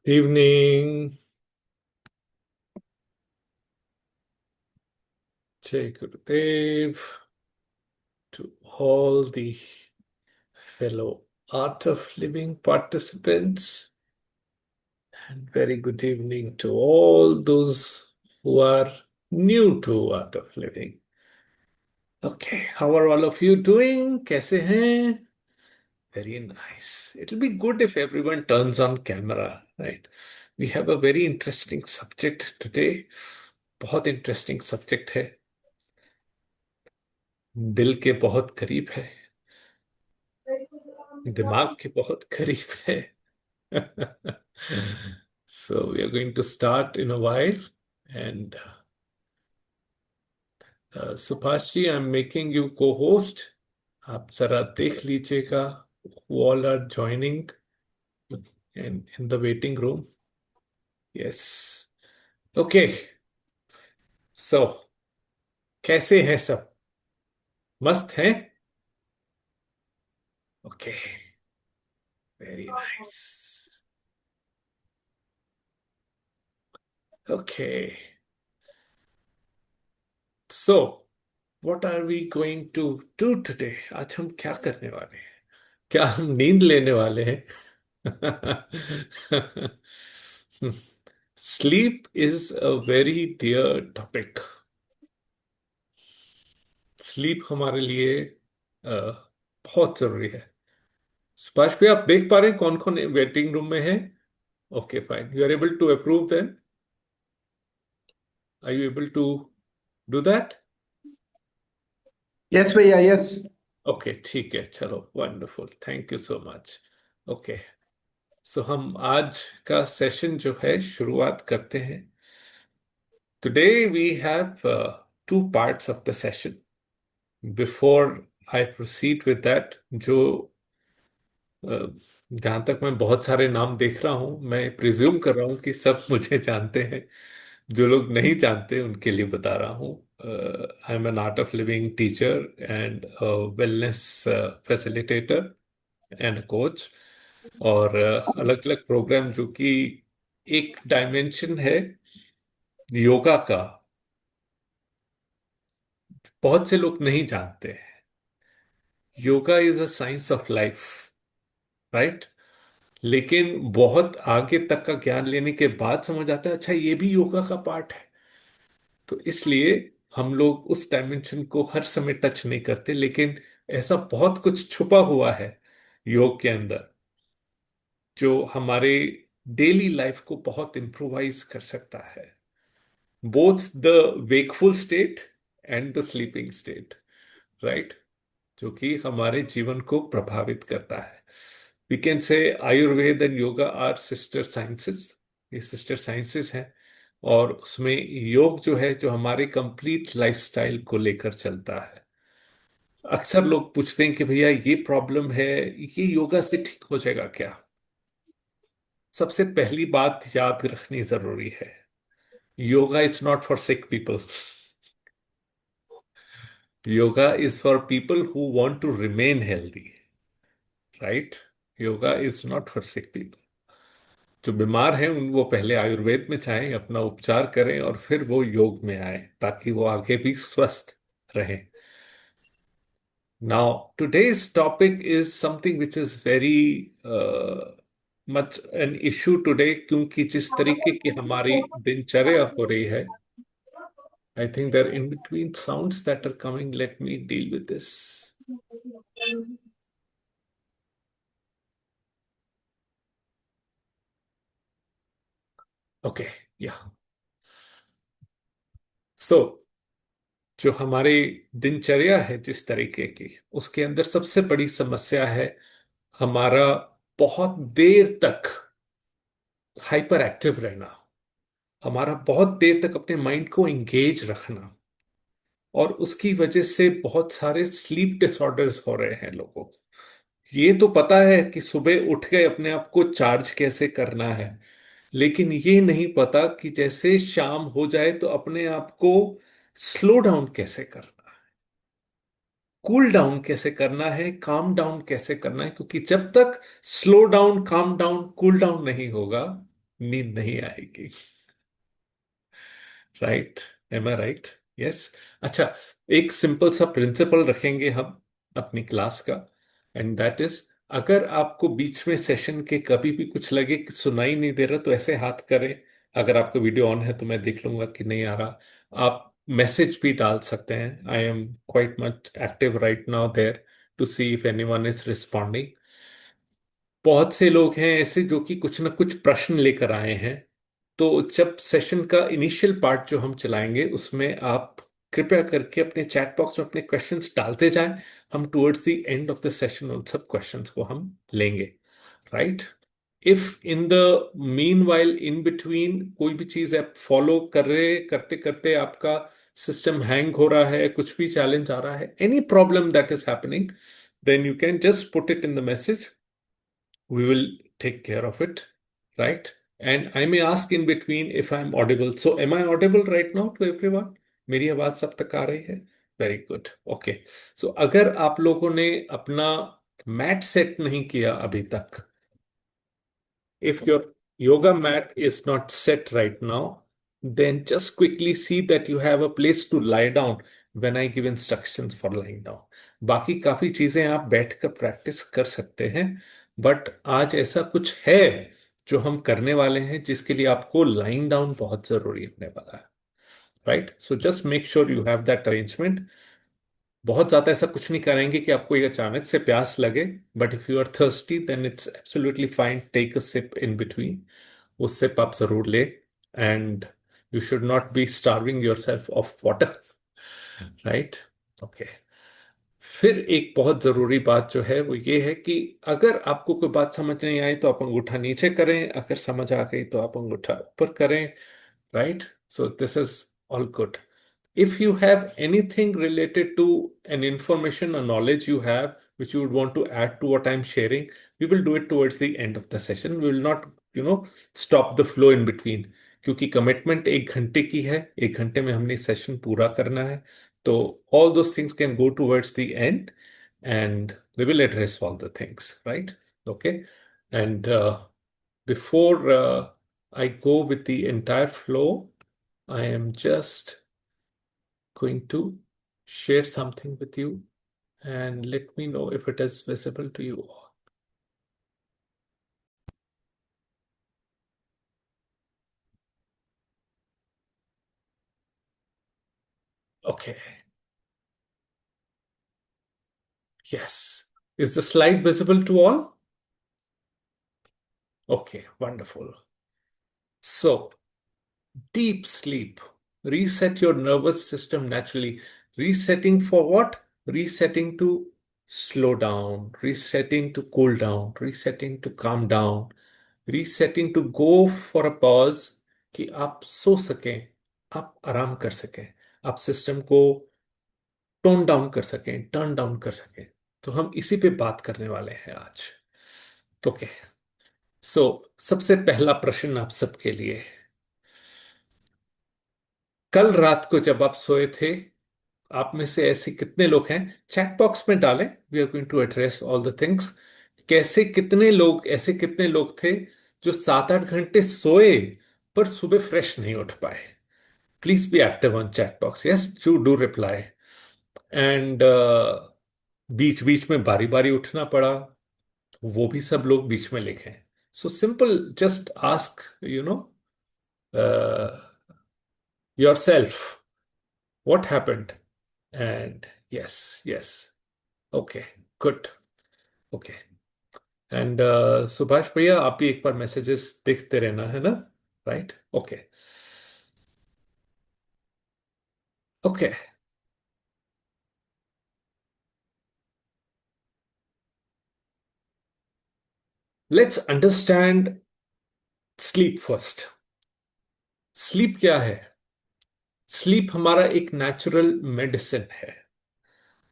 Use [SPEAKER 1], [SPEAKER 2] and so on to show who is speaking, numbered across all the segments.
[SPEAKER 1] Evening, Jai Gurudev, to all the fellow Art of Living participants, and very good evening to all those who are new to Art of Living. Okay, how are all of you doing? कैसे हैं? Very nice. It'll be good if everyone turns on camera, right? We have a very interesting subject today. बहुत interesting subject है. दिल के बहुत करीब है, दिमाग के बहुत करीब है. So we are going to start in a while. And Subhash ji, I am making you cohost. आप जरा देख लीजिएगा who all are joining in the waiting room. Yes. Okay. So कैसे हैं सब? मस्त हैं? Okay. Very nice. Okay. So what are we going to do today? आज हम क्या करने वाले हैं? क्या हम नींद लेने वाले हैं? Sleep is a very dear topic. Sleep हमारे लिए बहुत जरूरी है. सुभाष भाई, आप देख पा रहे हैं कौन कौन वेटिंग रूम में है? Okay, fine. You are able to approve then? Are you able to do that?
[SPEAKER 2] Yes भैया, यस.
[SPEAKER 1] ओके, ठीक है. चलो, wonderful. Thank you so much. Okay. So हम आज का सेशन जो है शुरुआत करते हैं. Today we have two parts of the session. Before I proceed with that, जो जहां तक मैं बहुत सारे नाम देख रहा हूं, मैं प्रिज्यूम कर रहा हूं कि सब मुझे जानते हैं. जो लोग नहीं जानते उनके लिए बता रहा हूं. I am an art of living teacher and wellness facilitator and coach. और अलग अलग प्रोग्राम जो कि एक डायमेंशन है योगा का, बहुत से लोग नहीं जानते हैं. Yoga is a science of life, right? लेकिन बहुत आगे तक का ज्ञान लेने के बाद समझ आता है, अच्छा ये भी योगा का पार्ट है. तो इसलिए हम लोग उस डायमेंशन को हर समय टच नहीं करते, लेकिन ऐसा बहुत कुछ छुपा हुआ है योग के अंदर जो हमारे डेली लाइफ को बहुत इम्प्रोवाइज कर सकता है. Both the wakeful state and the sleeping state, right? जो कि हमारे जीवन को प्रभावित करता है. We can say Ayurveda and yoga are sister sciences. ये सिस्टर साइंसेस हैं. और उसमें योग जो है, जो हमारे कंप्लीट लाइफस्टाइल को लेकर चलता है. अक्सर लोग पूछते हैं कि भैया ये प्रॉब्लम है, ये योगा से ठीक हो जाएगा क्या? सबसे पहली बात याद रखनी जरूरी है, yoga is not for sick people. Yoga is for people who want to remain healthy, right? Yoga is not for sick people. जो बीमार हैं उन वो पहले आयुर्वेद में जाएं, अपना उपचार करें और फिर वो योग में आए, ताकि वो आगे भी स्वस्थ रहें. Now today's topic is something which is very much an issue today, क्योंकि जिस तरीके की हमारी दिनचर्या हो रही है. I think there in between sounds that are coming. Let me deal with this. Okay. Ya. So जो हमारी दिनचर्या है जिस तरीके की, उसके अंदर सबसे बड़ी समस्या है हमारा बहुत देर तक हाइपर एक्टिव रहना, हमारा बहुत देर तक अपने माइंड को एंगेज रखना. और उसकी वजह से बहुत सारे स्लीप डिसऑर्डर्स हो रहे हैं लोगों को. ये तो पता है कि सुबह उठ के अपने आप को चार्ज कैसे करना है, लेकिन ये नहीं पता कि जैसे शाम हो जाए तो अपने आप को स्लो डाउन कैसे करना है, कूल डाउन कैसे करना है, काम डाउन कैसे करना है. क्योंकि जब तक slow down, calm down, cool down नहीं होगा, नींद नहीं आएगी। Right? M I right? Yes. अच्छा, एक सिंपल सा प्रिंसिपल रखेंगे हम अपनी क्लास का, एंड दैट इज, अगर आपको बीच में सेशन के कभी भी कुछ लगे कि सुनाई नहीं दे रहा, तो ऐसे हाथ करें। अगर आपका वीडियो ऑन है तो मैं देख लूंगा कि नहीं आ रहा। आप मैसेज भी डाल सकते हैं। I am quite much active right now there to see if anyone is responding. बहुत से लोग हैं ऐसे जो कि कुछ ना कुछ प्रश्न लेकर आए हैं। तो जब सेशन का इनिशियल पार्ट जो हम चलाएंगे, उसमें आप कृपया करके अपने चैट बॉक्स में अपने क्वेश्चंस डालते जाएं। हम towards the end of the session उन सब क्वेश्चंस को हम लेंगे। Right? If in the mean while, in between, कोई भी चीज आप फॉलो कर रहे करते करते आपका सिस्टम हैंग हो रहा है, कुछ भी चैलेंज आ रहा है, any problem that is happening, then you can just put it in the message. We will take care of it, right? And I may ask in between if I'm audible. So am I audible right now to everyone? मेरी आवाज सब तक आ रही है? Very good, okay. सो अगर आप लोगों ने अपना मैट सेट नहीं किया अभी तक, if your yoga mat is not set right now, then just quickly see that you have a place to lie down when I give instructions for lying down. बाकी काफी चीजें आप बैठकर प्रैक्टिस कर सकते हैं, बट आज ऐसा कुछ है जो हम करने वाले हैं जिसके लिए आपको लाइंग डाउन बहुत जरूरी होने वाला है। Right? So just make sure you have that arrangement. बहुत ज्यादा ऐसा कुछ नहीं करेंगे कि आपको ये अचानक से प्यास लगे, but if you are thirsty then it's absolutely fine, take a sip in between. वो सिप आप जरूर ले, and you should not be starving yourself of water. Right? Okay. फिर एक बहुत जरूरी बात जो है वो ये है कि अगर आपको कोई बात समझ नहीं आई तो आप अंगूठा नीचे करें, अगर समझ आ गई तो आप अंगूठा ऊपर करें। Right? So this is all good. If you have anything related to an information or knowledge you have which you would want to add to what I'm sharing, we will do it towards the end of the session. We will not, stop the flow in between. क्योंकि commitment 1 घंटे की है, 1 घंटे में हमने session पूरा करना है। तो all those things can go towards the end, and we will address all the things, right? Okay. And before I go with the entire flow, I am just going to share something with you, and let me know if it is visible to you all. Okay. Yes. Is the slide visible to all? Okay, wonderful. So, deep sleep. Reset your nervous system naturally. Resetting for what? Resetting to slow down, resetting to cool down, resetting to calm down, resetting to go for a pause, कि आप सो सकें, आप आराम कर सकें, आप system को tone down कर सकें, टर्न डाउन कर सकें। तो हम इसी पे बात करने वाले हैं आज। ओके। सो सबसे पहला प्रश्न आप सबके लिए, कल रात को जब आप सोए थे, आप में से ऐसे कितने लोग हैं, चैट बॉक्स में डालें। We are going to address all the things. कैसे कितने लोग, ऐसे कितने लोग थे जो 7-8 घंटे सोए पर सुबह फ्रेश नहीं उठ पाए? Please be active on chat box. Yes, to do reply. And बीच बीच में बारी बारी उठना पड़ा, वो भी सब लोग बीच में लिखें। So simple, just ask your self what happened, and yes, yes, okay, good, okay. And Subhash भैया, आप भी एक बार मैसेजेस देखते रहना, है ना? Right? Okay, okay. Let's understand sleep first. Sleep क्या है? स्लीप हमारा एक नेचुरल मेडिसिन है।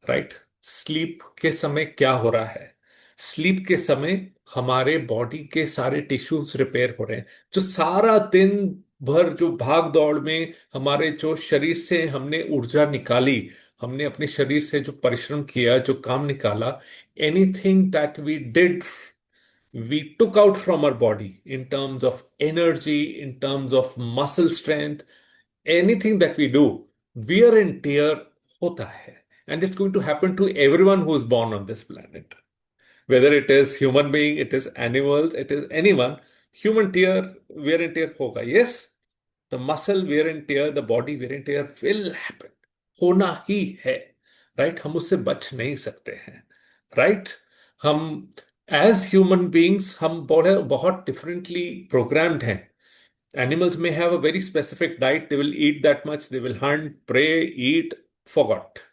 [SPEAKER 1] राइट? स्लीप के समय क्या हो रहा है? स्लीप के समय हमारे बॉडी के सारे टिश्यूज रिपेयर हो रहे हैं। जो सारा दिन भर जो भाग दौड़ में हमारे जो शरीर से हमने ऊर्जा निकाली, हमने अपने शरीर से जो परिश्रम किया, जो काम निकाला, anything that we did we took out from our body in terms of energy, in terms of muscle strength, anything that we do, wear and tear hota hai. And it's going to happen to everyone who is born on this planet. Whether it is human being, it is animals, it is anyone, human tear, wear and tear hoga. Yes, the muscle wear and tear, the body wear and tear will happen. होना ही है. Right, हम उससे बच नहीं सकते हैं. Right, हम as human beings हम बहुत बहुत डिफरेंटली प्रोग्राम्ड हैं. Animals may have a very specific diet. They will eat that much. They will hunt, pray, eat, forgot.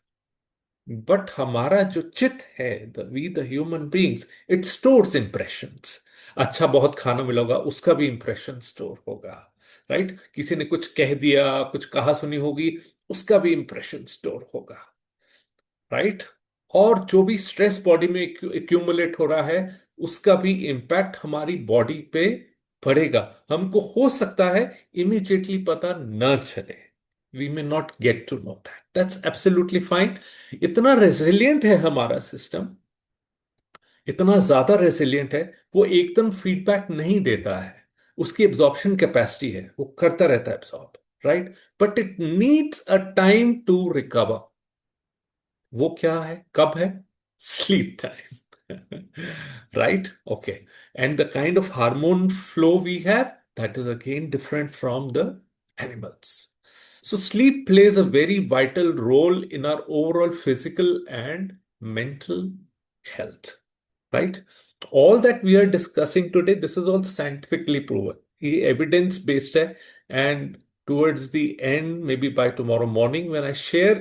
[SPEAKER 1] But हमारा जो चित है, the we the human beings, it stores impressions. अच्छा बहुत खाना मिलेगा, उसका भी इंप्रेशन स्टोर होगा. राइट, किसी ने कुछ कह दिया, कुछ कहा सुनी होगी, उसका भी इंप्रेशन स्टोर होगा. राइट, और जो भी स्ट्रेस बॉडी में एक्यूमुलेट हो रहा है, उसका भी इम्पैक्ट हमारी बॉडी पे पड़ेगा. हमको हो सकता है इमीडिएटली पता न चले. We may not get to know that. That's absolutely fine. इतना रेजिलियंट है हमारा सिस्टम, इतना ज्यादा रेजिलियंट है, वो एकदम फीडबैक नहीं देता है. उसकी एब्जॉर्प्शन कैपेसिटी है, वो करता रहता है absorb. Right, but it needs a time to recover. वो क्या है, कब है? Sleep time. Right, okay. And the kind of hormone flow we have, that is again different from the animals. So sleep plays a very vital role in our overall physical and mental health, right? All that we are discussing today, this is all scientifically proven. ये evidence based है. And towards the end, maybe by tomorrow morning, when I share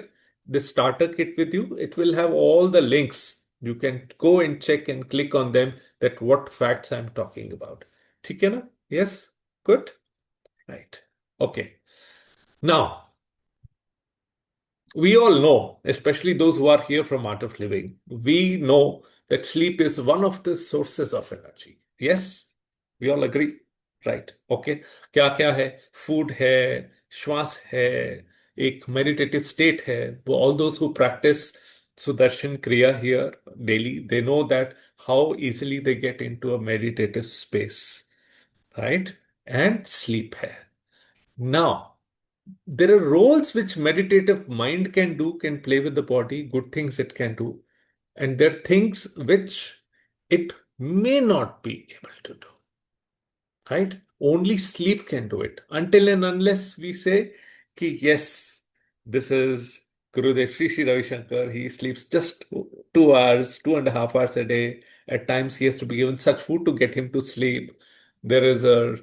[SPEAKER 1] the starter kit with you, it will have all the links. You can go and check and click on them, that what facts I'm talking about. ठीक है ना? Yes? Good? Right. Okay. Now, we all know, especially those who are here from Art of Living, we know that sleep is one of the sources of energy. Yes, we all agree, right? Okay. क्या क्या है? Food है, श्वास है, एक meditative state है. All those who practice Sudarshan Kriya here daily, they know that how easily they get into a meditative space, right? And sleep hai. Now, there are roles which meditative mind can do, can play with the body, good things it can do, and there are things which it may not be able to do. Right? Only sleep can do it. Until and unless we say ki yes, this is Gurudev Sri Ravi Shankar, he sleeps just 2 hours, 2.5 hours a day. At times he has to be given such food to get him to sleep. There is a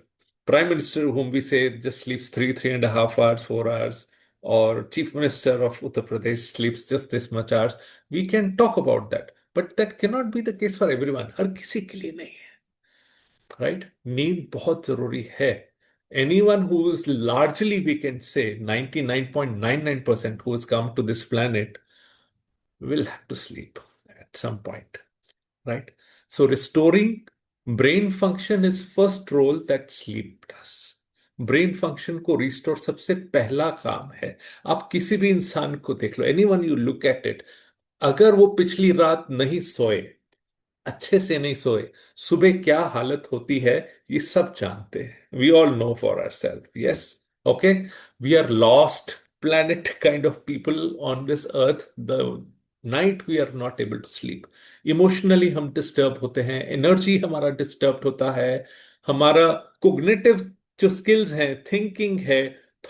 [SPEAKER 1] prime minister whom we say just sleeps 3.5 hours, 4 hours, or chief minister of Uttar Pradesh sleeps just this much hours. We can talk about that, but that cannot be the case for everyone. हर किसी के लिए नहीं है. Right, नींद बहुत जरूरी है. Anyone who is largely, we can say 99.99% who has come to this planet will have to sleep at some point, right? So restoring brain function is first role that sleep does. Brain function को restore सबसे पहला काम है. आप किसी भी इंसान को देख लो, anyone you look at it, अगर वो पिछली रात नहीं सोए, अच्छे से नहीं सोए, सुबह क्या हालत होती है, ये सब जानते हैं. We all know for our self. Yes, okay. We are lost planet kind of people on this earth. The night we are not able to sleep. Emotionally हम डिस्टर्ब होते हैं, एनर्जी हमारा डिस्टर्ब होता है, हमारा कोग्निटिव जो skills हैं, thinking है,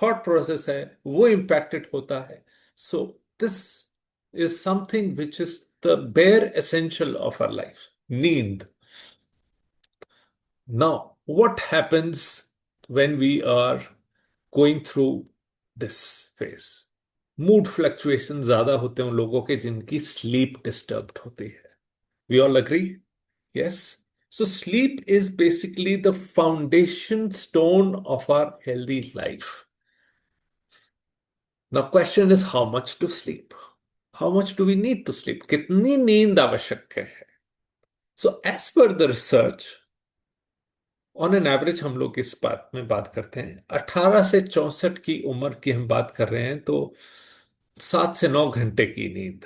[SPEAKER 1] थॉट प्रोसेस है, वो इम्पैक्टेड होता है. So this is something which is the bare essential of our life. Need. Now, what happens when we are going through this phase? Mood fluctuation ज्यादा होते हैं उन लोगों के जिनकी स्लीप डिस्टर्ब्ड होती है. We all agree? Yes. So sleep is basically the foundation stone of our healthy life. Now question is how much to sleep? How much do we need to sleep? कितनी नींद आवश्यक है? So as per the research, on an average हम लोग इस बात में बात करते हैं 18 से 64 की उम्र की हम बात कर रहे हैं, तो 7 से 9 घंटे की नींद,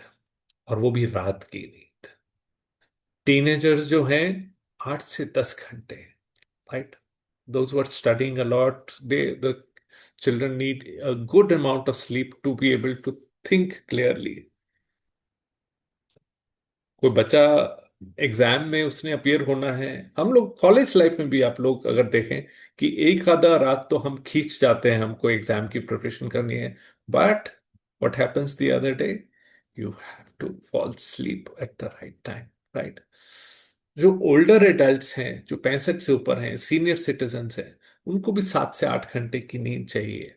[SPEAKER 1] और वो भी रात की नींद. टीनेजर्स जो हैं, 8 से 10 घंटे, right? Those who are studying a lot, the children need a good amount of sleep to be able to think clearly. कोई बच्चा एग्जाम में उसने अपियर होना है, हम लोग कॉलेज लाइफ में भी आप लोग अगर देखें कि एक आधा रात तो हम खींच जाते हैं, हमको एग्जाम की प्रिपरेशन करनी है, but what happens the other day, you have to fall sleep at the right time, right? जो ओल्डर एडल्ट्स हैं, जो 65 से ऊपर हैं, सीनियर सिटीजन्स हैं, उनको भी 7 से 8 घंटे की नींद चाहिए।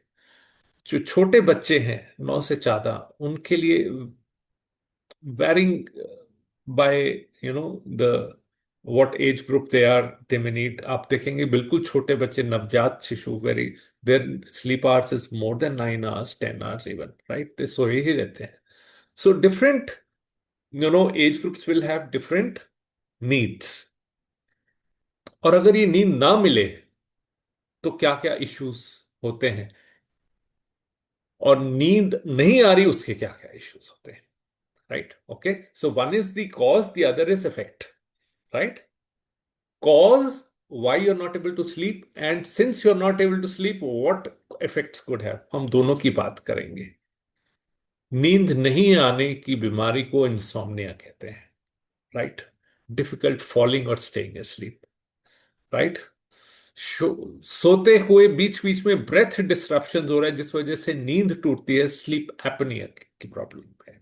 [SPEAKER 1] जो छोटे बच्चे हैं, 9 से 14, उनके लिए varying by the what age group they may need। आप देखेंगे बिल्कुल छोटे बच्चे, नवजात शिशु, very there sleep hours is more than 9 hours, 10 hours even, right? ते सोए ही रहते हैं। So different age groups will have different needs. और अगर ये नींद ना मिले तो क्या क्या इश्यूज होते हैं, और नींद नहीं आ रही उसके क्या क्या इश्यूज होते हैं, right? Okay, so one is the cause, the other is effect, right? Cause why you're not able to sleep, and since you're not able to sleep, what effects could have, हम दोनों की बात करेंगे। नींद नहीं आने की बीमारी को इंसोम्निया कहते हैं, राइट? डिफिकल्ट फॉलिंग और स्टेइंग asleep, राइट? सोते हुए बीच बीच में ब्रेथ डिस्ट्रप्शन हो रहा है, जिस वजह से नींद टूटती है, स्लीप एपनिया की प्रॉब्लम है।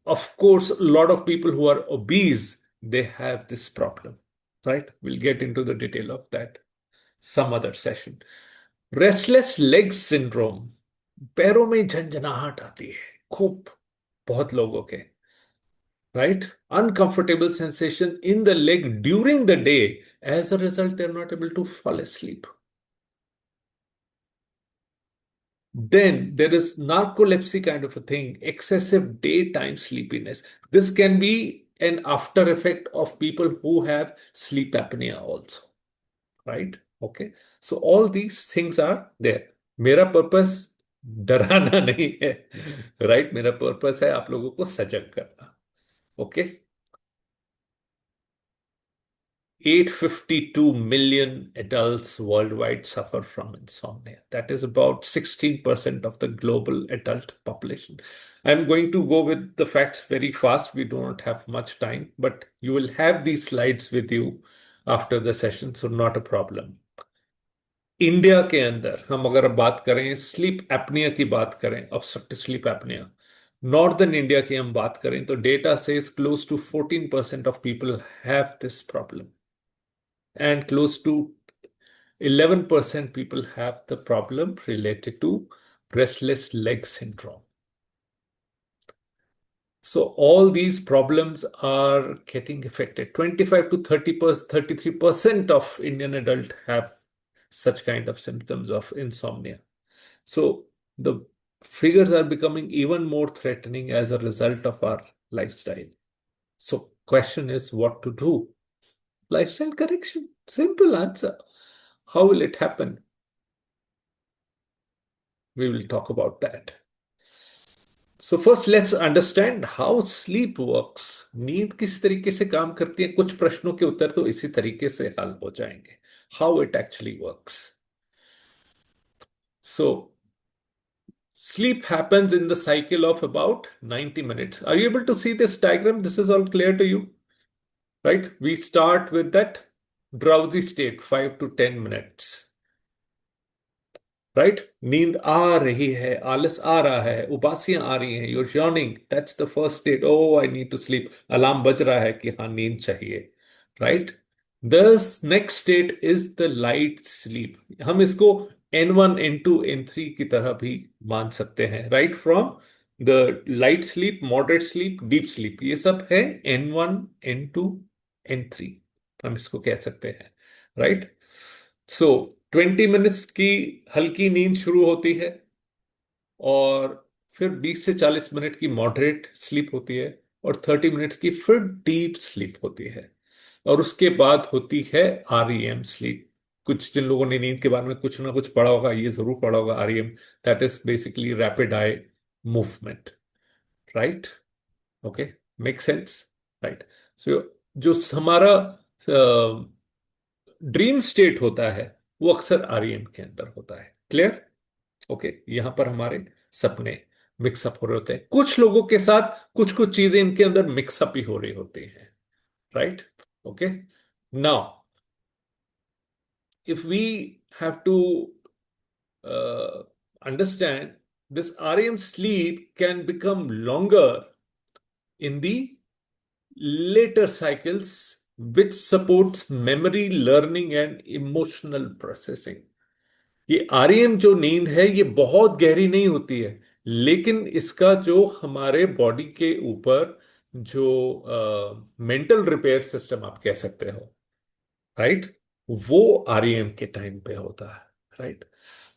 [SPEAKER 1] Of course, a lot of people who are obese, they have this problem, right? We'll get into the detail of that some other session. Restless legs syndrome, पैरों में झंझनाहट आती है खूब, बहुत लोगों के, right? Uncomfortable sensation in the leg during the day. As a result, they're not able to fall asleep. Then there is narcolepsy kind of a thing, excessive daytime sleepiness. This can be an after effect of people who have sleep apnea also, right? Okay. So all these things are there. मेरा purpose डराना नहीं है, right? मेरा purpose है आप लोगों को सजग करना। Okay, 852 million adults worldwide suffer from insomnia. That is about 16% of the global adult population. I'm going to go with the facts very fast. We do not have much time, but you will have these slides with you after the session, so not a problem. India के अंदर हम अगर बात करें, sleep apnoea की बात करें, obstructive sleep apnoea, northern India की हम बात करें, तो data says close to 14% of people have this problem, and close to 11% people have the problem related to restless leg syndrome. So all these problems are getting affected. 25 to 30%, 33% of Indian adults have such kind of symptoms of insomnia. So the figures are becoming even more threatening as a result of our lifestyle. So question is what to do? Lifestyle correction. Simple answer. How will it happen? We will talk about that. So first let's understand how sleep works. नींद किस तरीके से काम करती है, कुछ प्रश्नों के उत्तर तो इसी तरीके से हल हो जाएंगे। How it actually works. So sleep happens in the cycle of about 90 minutes. Are you able to see this diagram? This is all clear to you, right? We start with that drowsy state, 5 to 10 minutes. Right? नींद आ रही है, आलस आ रहा है, उबासियां आ रही हैं, you're yawning, that's the first state. Oh I need to sleep, alarm बज रहा है कि हाँ नींद चाहिए, right? The next state is the light sleep. हम इसको N1, N2, N3 की तरह भी मान सकते हैं, right? From the light sleep, moderate sleep, deep sleep, ये सब है N1, N2, N3, हम इसको कह सकते हैं, राइट? सो 20 मिनट्स की हल्की नींद शुरू होती है, और फिर 20 से 40 मिनट की मॉडरेट स्लीप होती है, और 30 मिनट्स की फिर डीप स्लीप होती है, और उसके बाद होती है REM स्लीप। कुछ जिन लोगों ने नींद के बारे में कुछ ना कुछ पढ़ा होगा, ये जरूर पढ़ा होगा, REM, that is basically rapid eye movement, right? Okay, make sense, right? So जो हमारा ड्रीम स्टेट होता है, वो अक्सर आरईएम के अंदर होता है। क्लियर? ओके, यहां पर हमारे सपने मिक्सअप हो रहे होते हैं, कुछ लोगों के साथ कुछ कुछ चीजें इनके अंदर मिक्सअप ही हो रही होती हैं। Right? Okay, now if we have to understand, this REM sleep can become longer in the later cycles, which supports memory, learning, and emotional processing. ये आरईएम जो नींद है ये बहुत गहरी नहीं होती है, लेकिन इसका जो हमारे बॉडी के ऊपर जो मेंटल रिपेयर सिस्टम आप कह सकते हो, राइट, वो आरईएम के टाइम पे होता है। राइट?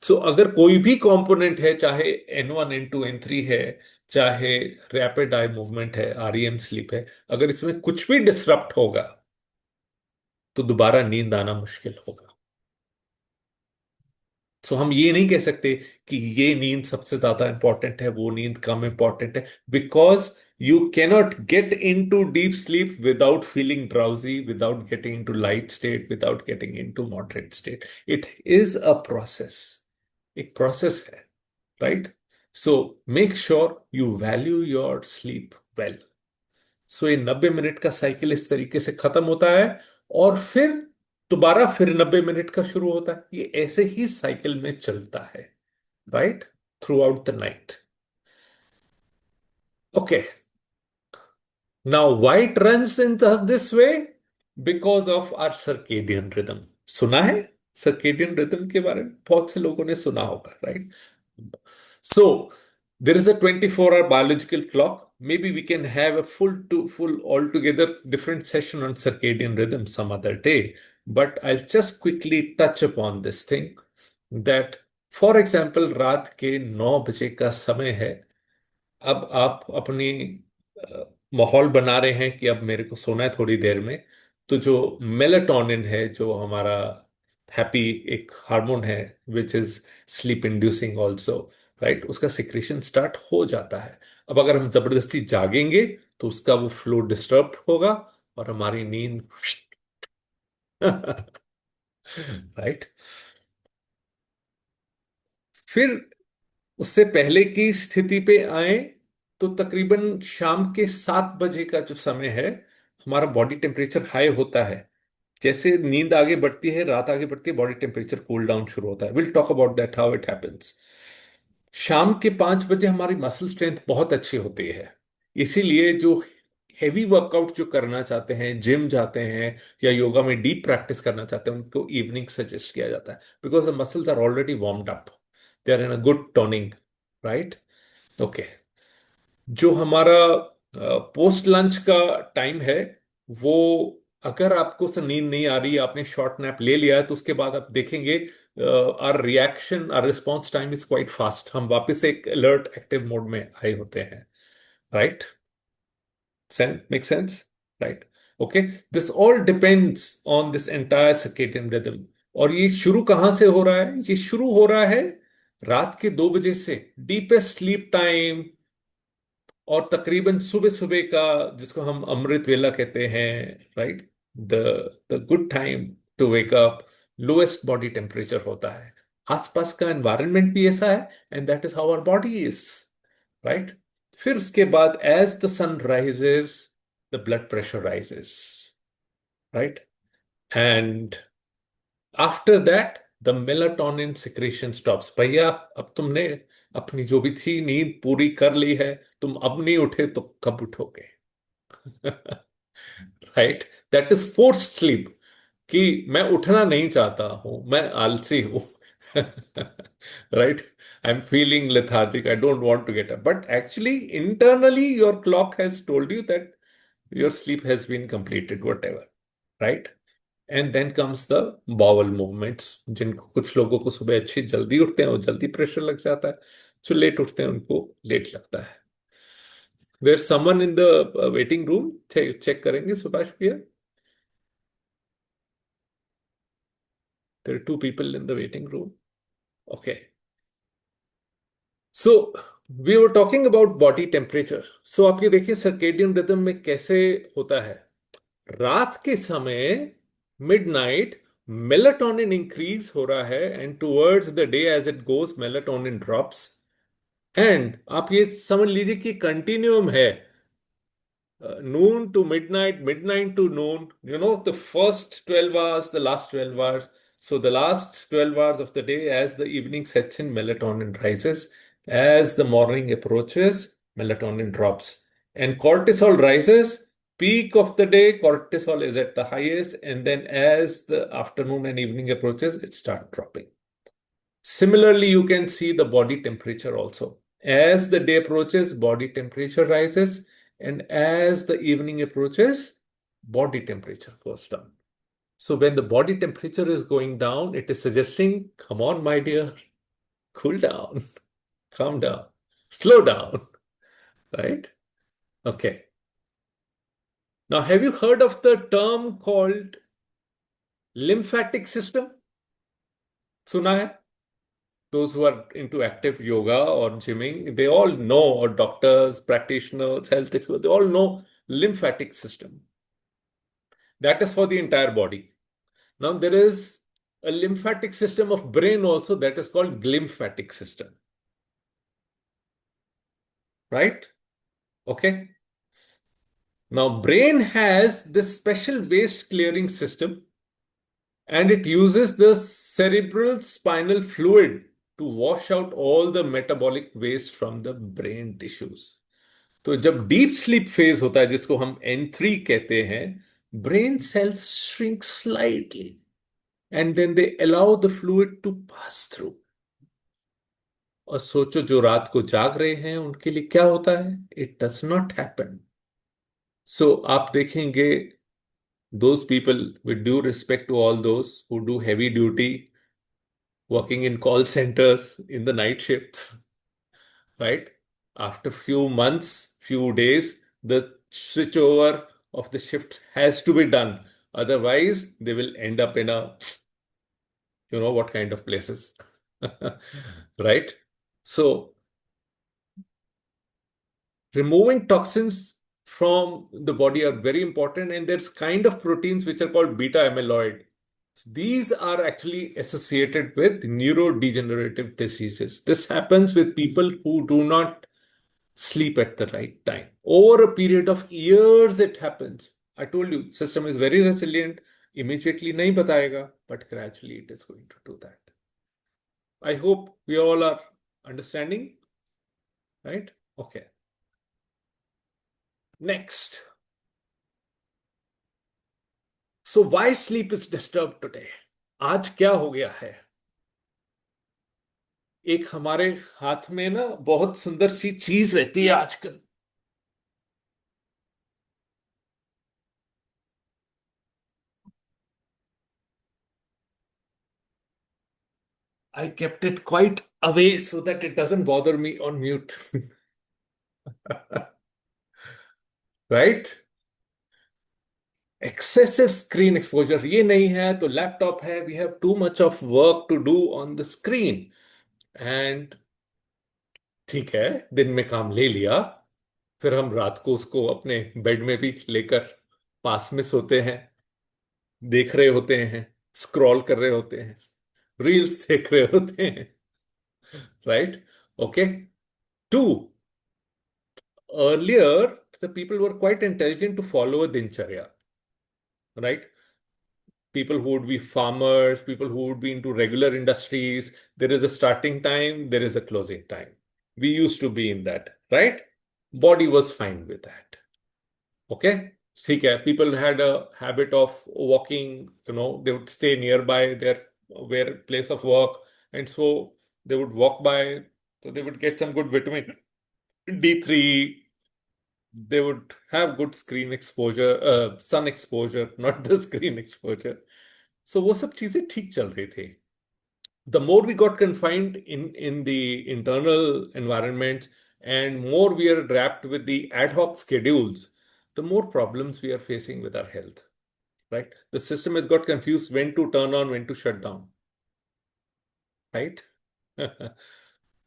[SPEAKER 1] सो अगर कोई भी कंपोनेंट है, चाहे N1 N2 N3 है, चाहे रैपिड आई मूवमेंट है, आरईएम स्लीप है, अगर इसमें कुछ भी डिसरप्ट होगा तो दोबारा नींद आना मुश्किल होगा। सो हम ये नहीं कह सकते कि ये नींद सबसे ज्यादा इंपॉर्टेंट है, वो नींद कम इंपॉर्टेंट है, because you cannot get into deep sleep without feeling drowsy, without getting into light state, without getting into moderate state. It is a process. एक process है, right? So make sure you value your sleep well. सो ये 90 minute का cycle इस तरीके से खत्म होता है, और फिर दोबारा फिर 90 मिनट का शुरू होता है। ये ऐसे ही साइकिल में चलता है, right, throughout the night. Okay, now why it runs in this way? Because of our circadian rhythm. सुना है सर्केडियन रिदम के बारे में? बहुत से लोगों ने सुना होगा, right? So there is a 24-hour biological clock. Maybe we can have a full altogether different session on circadian rhythm some other day. But I'll just quickly touch upon this thing that, for example, रात के 9 बजे का समय है। अब आप अपनी माहौल बना रहे हैं कि अब मेरे को सोना है थोड़ी देर में, तो जो मेलाटोनिन है, जो हमारा हैप्पी एक हार्मोन है, which is sleep inducing also, right, उसका सिक्रेशन स्टार्ट हो जाता है। अब अगर हम जबरदस्ती जागेंगे तो उसका वो फ्लो डिस्टर्ब होगा और हमारी नींद राइट। फिर उससे पहले की स्थिति पे आए तो तकरीबन शाम के 7 बजे का जो समय है, हमारा बॉडी टेम्परेचर हाई होता है। जैसे नींद आगे बढ़ती है, रात आगे बढ़ती है, बॉडी टेम्परेचर कूल डाउन शुरू होता है। Will talk about that how it happens. शाम के 5 बजे हमारी मसल स्ट्रेंथ बहुत अच्छी होती है, इसीलिए जो हैवी वर्कआउट जो करना चाहते हैं, जिम जाते हैं या योगा में डीप प्रैक्टिस करना चाहते हैं, उनको इवनिंग सजेस्ट किया जाता है, because the muscles are already warmed up, they are in a good toning, right? Okay, जो हमारा पोस्ट लंच का टाइम है, वो, अगर आपको से नींद नहीं आ रही, आपने शॉर्ट नैप ले लिया है, तो उसके बाद आप देखेंगे our reaction, our response time is quite fast. हम वापस एक अलर्ट एक्टिव मोड में आए होते हैं, right? Make sense? Right? Okay, this all depends on this entire circadian rhythm. और ये शुरू कहां से हो रहा है? ये शुरू हो रहा है रात के 2 बजे से। डीपेस्ट स्लीप टाइम, और तकरीबन सुबह सुबह का, जिसको हम अमृत वेला कहते हैं, right, the the good time to wake up, lowest body temperature होता है। आसपास का एनवायरनमेंट भी ऐसा है, and that is how our body is, right? फिर उसके बाद as the sun rises, the blood pressure rises, right, and after that the melatonin secretion stops. भैया, अब तुमने अपनी जो भी थी नींद पूरी कर ली है, तुम अब नहीं उठे तो कब उठोगे? Right? That is forced sleep, कि मैं उठना नहीं चाहता हूं, मैं आलसी हूं। Right? I am feeling lethargic, I don't want to get up, but actually internally your clock has told you that your sleep has been completed, whatever, right? And then comes the bowel movements, जिनको कुछ लोगों को सुबह अच्छी जल्दी उठते हैं और जल्दी प्रेशर लग जाता है, जो लेट उठते हैं उनको लेट लगता है। There someone in the waiting room, check करेंगे सुभाष भैया? There are 2 people in the waiting room. Okay, so we were talking about body temperature. So आप ये देखिए सर्केडियन रिदम में कैसे होता है। रात के समय मिडनाइट मेलाटोनिन इंक्रीज हो रहा है, and towards the day as it goes melatonin drops. And आप ये समझ लीजिए कि कंटिन्यूम है, noon to midnight, midnight to noon. You know, the first 12 hours, the last 12 hours. So the last 12 hours of the day, as the evening sets in, melatonin rises. As the morning approaches, melatonin drops. And cortisol rises. Peak of the day, cortisol is at the highest. And then as the afternoon and evening approaches, it starts dropping. Similarly, you can see the body temperature also. As the day approaches, body temperature rises, and as the evening approaches, body temperature goes down. So, when the body temperature is going down, it is suggesting, come on, my dear, cool down, calm down, slow down, right? Okay. Now, have you heard of the term called lymphatic system? सुना है? Those who are into active yoga or gymming, they all know, or doctors, practitioners, health experts, they all know lymphatic system. That is for the entire body. Now there is a lymphatic system of brain also, that is called glymphatic system. Right? Okay. Now brain has this special waste clearing system, and it uses the cerebral spinal fluid to wash out all the metabolic waste from the brain tissues. तो जब deep sleep phase होता है, जिसको हम N3 कहते हैं, brain cells shrink slightly and then they allow the fluid to pass through. और सोचो, जो रात को जाग रहे हैं उनके लिए क्या होता है? It does not happen. So आप देखेंगे, those people, with due respect to all those who do heavy duty, working in call centers in the night shifts, right? After few months, few days, the switchover of the shift has to be done. Otherwise, they will end up in a, you know what kind of places, right? So, removing toxins from the body are very important, and there's kind of proteins which are called beta amyloid. These are actually associated with neurodegenerative diseases. This happens with people who do not sleep at the right time. Over a period of years, it happens. I told you, system is very resilient. Immediately nahi batayega, but gradually it is going to do that. I hope we all are understanding, right? Okay. Next. So why sleep is disturbed today? आज क्या हो गया है? एक हमारे हाथ में ना बहुत सुंदर सी चीज रहती है आजकल। I kept it quite away so that it doesn't bother me on mute. Right? Excessive screen exposure, ये नहीं है तो लैपटॉप है, we have too much of work to do on the screen. And ठीक है, दिन में काम ले लिया, फिर हम रात को उसको अपने बेड में भी लेकर पास में सोते हैं, देख रहे होते हैं, स्क्रॉल कर रहे होते हैं, रील्स देख रहे होते हैं, right? Okay. Two, earlier the people were quite intelligent to follow a dincharya, right? People who would be farmers, people who would be into regular industries. There is a starting time, there is a closing time. We used to be in that, right? Body was fine with that. Okay? ठीक है, people had a habit of walking, they would stay nearby their where place of work, and so they would walk by, so they would get some good vitamin D3, they would have good screen exposure, sun exposure, not the screen exposure. So वो सब चीजें ठीक चल रही थी. The more we got confined in the internal environment, and more we are wrapped with the ad hoc schedules, the more problems we are facing with our health. Right? The system has got confused when to turn on, when to shut down. Right?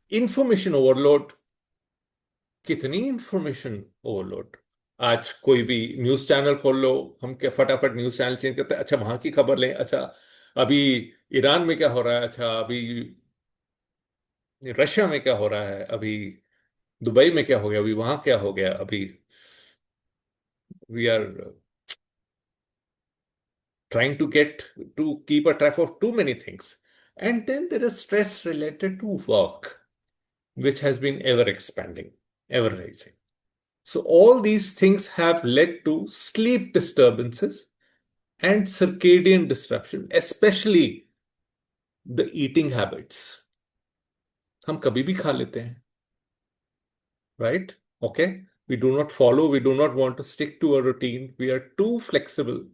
[SPEAKER 1] Information overload. कितनी information overload? आज कोई भी news channel खोल लो, हम क्या फटाफट news channel change करते हैं, अच्छा वहां की खबर लें, अच्छा अभी ईरान में क्या हो रहा है, अच्छा अभी रशिया में क्या हो रहा है, अभी दुबई में क्या हो गया, अभी वहां क्या हो गया, अभी we are trying to get to keep a track of too many things. And then there is stress related to work, which has been ever expanding, ever rising. So all these things have led to sleep disturbances and circadian disruption, especially the eating habits. हम कभी भी खा लेते हैं, right? Okay. We do not follow, we do not want to stick to a routine. We are too flexible.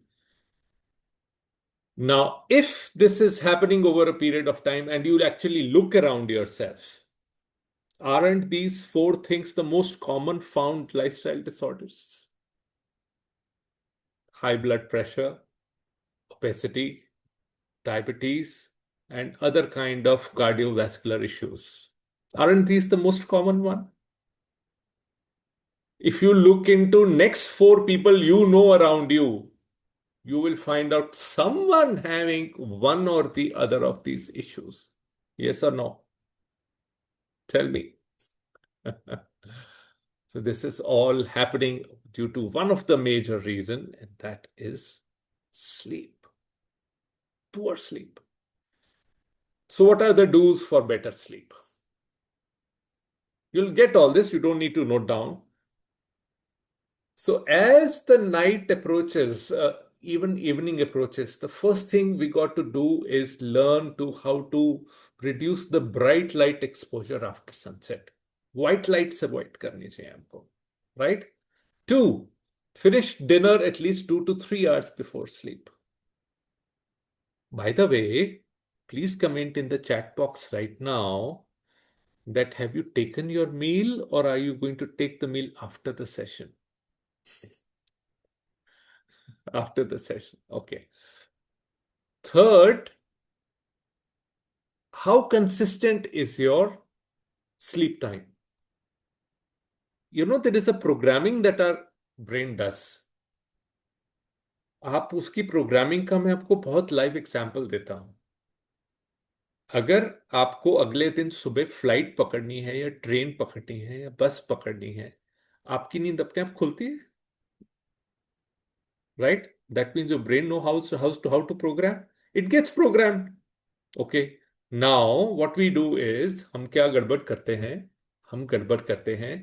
[SPEAKER 1] Now, if this is happening over a period of time and you actually look around yourself, aren't these four things the most common found lifestyle disorders? High blood pressure, obesity, diabetes, and other kind of cardiovascular issues. Aren't these the most common one? If you look into next four people you know around you will find out someone having one or the other of these issues. Yes or no? Tell me. So this is all happening due to one of the major reason, and that is sleep, poor sleep. So what are the do's for better sleep? You'll get all this, you don't need to note down. So as the night approaches, even evening approaches, the first thing we got to do is learn to how to reduce the bright light exposure after sunset. White light se avoid करनी चाहिए हमको, right? Two, finish dinner at least 2 to 3 hours before sleep. By the way, please comment in the chat box right now that have you taken your meal or are you going to take the meal after the session? After the session. Okay. Third, how consistent is your sleep time? You know, there is a programming that our brain does. आप उसकी programming का मैं आपको बहुत live example देता हूं. अगर आपको अगले दिन सुबह फ्लाइट पकड़नी है या ट्रेन पकड़नी है या बस पकड़नी है, आपकी नींद अपने आप खुलती है, right? That means your brain know how to program. It gets programmed. Okay. Now what we do is, हम क्या गड़बड़ करते हैं, हम गड़बड़ करते हैं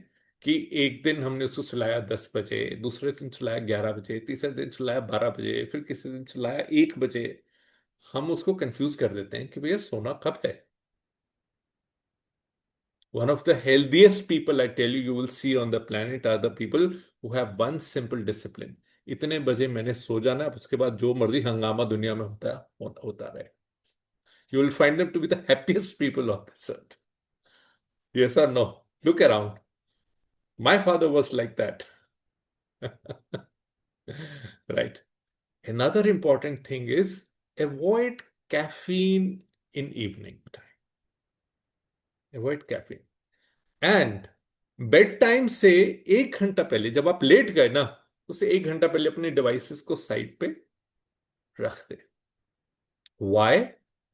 [SPEAKER 1] कि एक दिन हमने उसको सुलाया 10 बजे, दूसरे दिन सुलाया 11 बजे, तीसरे दिन सुलाया 12 बजे, फिर किसी दिन सुलाया 1 बजे. हम उसको कंफ्यूज कर देते हैं कि भैया सोना कब है. One of the healthiest people I tell you, you will see on the planet are the people who have one simple discipline. इतने बजे मैंने सो जाना है, अब उसके बाद जो मर्जी हंगामा दुनिया में होता रहे. You will find them to be the happiest people on this earth. Yes or no? Look around. My father was like that. Right. Another important thing is avoid caffeine in evening time. Avoid caffeine. And bed time से 1 घंटा पहले जब आप late गए ना, उससे 1 घंटा पहले अपने डिवाइसेस को साइड पे रख दे. Why?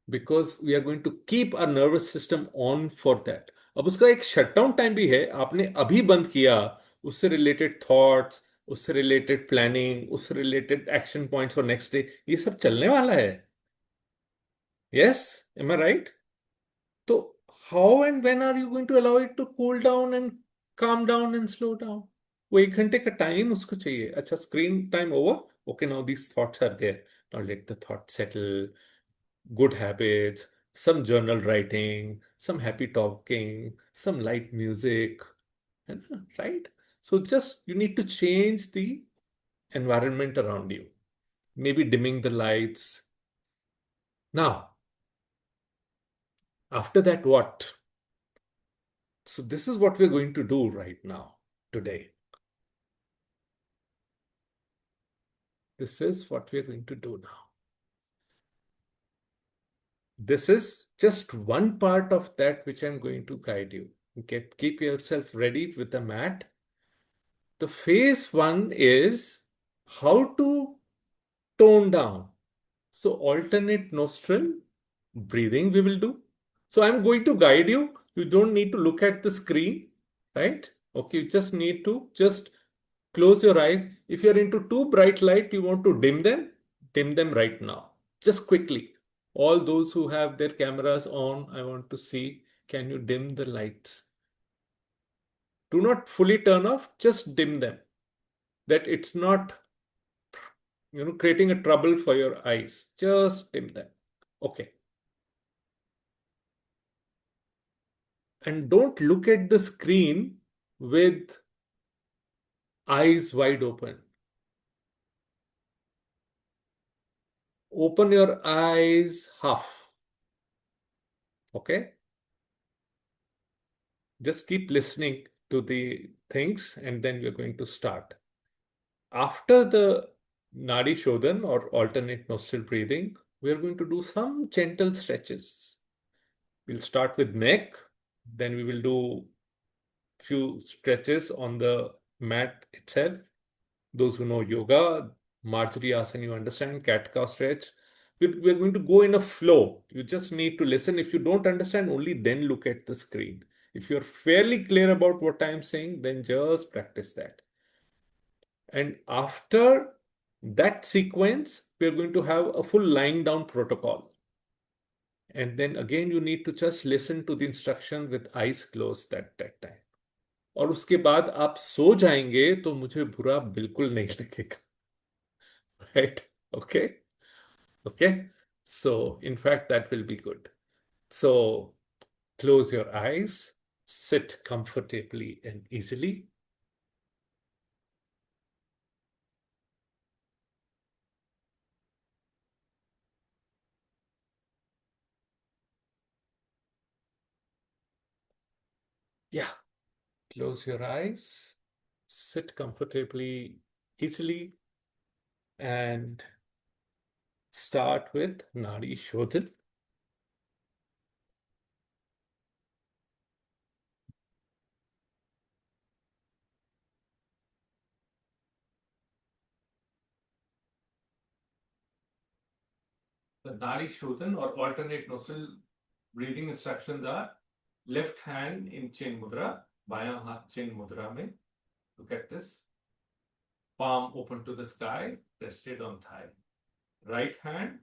[SPEAKER 1] Because we are going to keep our nervous system on for that. अब उसका एक शटडाउन टाइम भी है, आपने अभी बंद किया, उससे रिलेटेड थॉट्स, उससे रिलेटेड प्लानिंग, उससे related action points for next day, ये सब चलने वाला है. Yes, am I right? तो how and when are you going to allow it to cool down and calm down and slow down? वो 1 घंटे का टाइम उसको चाहिए. अच्छा, screen time over, okay, now these thoughts are there, now let the thought settle. Good habits, some journal writing, some happy talking, some light music, है ना? Right? So just you need to change the environment around you. Maybe dimming the lights. Now, after that, what? So this is what we're going to do right now, today. This is what we're going to do now. This is just one part of that which I'm going to guide you. Okay, keep yourself ready with the mat. The phase one is how to tone down. So alternate nostril breathing we will do. So I'm going to guide you. You don't need to look at the screen, right? Okay, you just need to just close your eyes. If you're into too bright light, you want to dim them right now. Just quickly. All those who have their cameras on, I want to see, can you dim the lights? Do not fully turn off, just dim them. That it's not, creating a trouble for your eyes. Just dim them. Okay. And don't look at the screen with eyes wide open. Open your eyes half. Okay? Just keep listening to the things and then we're going to start. After the Nadi Shodhan or alternate nostril breathing, we're going to do some gentle stretches. We'll start with neck, then we will do few stretches on the mat itself. Those who know yoga, Marjory Asana, you understand, cat cow stretch. We're going to go in a flow. You just need to listen. If you don't understand, only then look at the screen. If you're fairly clear about what I'm saying, then just practice that. And after that sequence, we're going to have a full lying down protocol. And then again, you need to just listen to the instruction with eyes closed at that time. और उसके बाद आप सो जाएंगे तो मुझे बुरा बिल्कुल नहीं लगेगा. Right? Okay? Okay? So, in fact, that will be good. So, close your eyes, sit comfortably and easily. Yeah, close your eyes, sit comfortably, easily, and start with Nadi Shodhan. The Nadi Shodhan or alternate nostril breathing instructions are left hand in Chin Mudra, बायां हाथ Chin Mudra में. Look at this. Palm open to the sky, rested on thigh. Right hand,